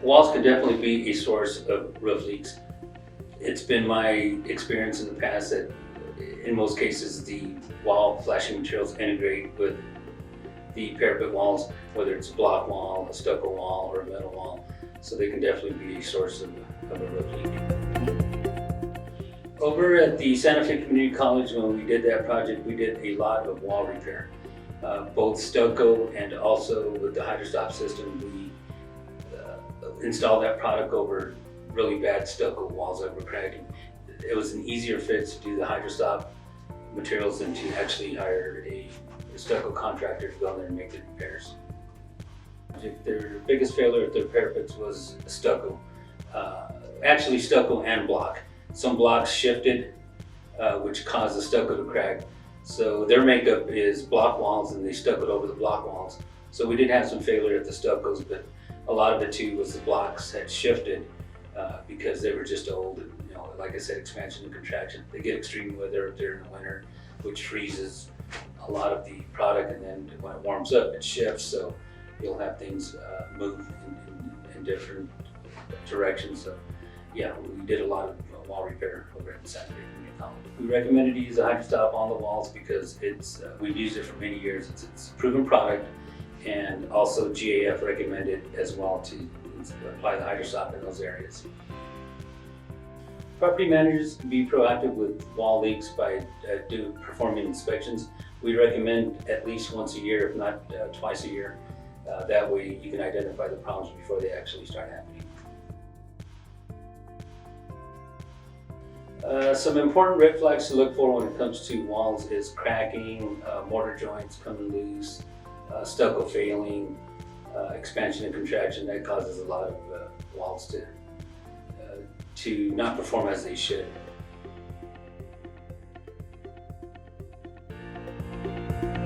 Walls can definitely be a source of roof leaks. It's been my experience in the past that in most cases the wall flashing materials integrate with the parapet walls, whether it's a block wall, a stucco wall, or a metal wall. So they can definitely be a source of a roof leak. Over at the Santa Fe Community College, when we did that project, we did a lot of wall repair. Both stucco and also with the HydroStop system, we installed that product over really bad stucco walls that were cracking. It was an easier fix to do the HydroStop materials than to actually hire a stucco contractor to go in there and make the repairs. Their biggest failure at their parapets was stucco. Actually stucco and block. Some blocks shifted, which caused the stucco to crack. So their makeup is block walls and they stuccoed over the block walls. So we did have some failure at the stuccos, but a lot of it too was the blocks had shifted because they were just old. And, you know, like I said, expansion and contraction. They get extreme weather up there in the winter, which freezes a lot of the product, and then when it warms up, it shifts. So you'll have things move in different directions. So yeah, we did a lot of wall repair over at the Santa Fe Community College. We recommended to use a HydroStop on the walls because we've used it for many years. It's a proven product, and also GAF recommended as well to apply the HydroStop in those areas. Property managers can be proactive with wall leaks by performing inspections. We recommend at least once a year, if not twice a year. That way you can identify the problems before they actually start happening. Some important red flags to look for when it comes to walls is cracking, mortar joints coming loose, stucco failing, expansion and contraction. That causes a lot of walls to not perform as they should.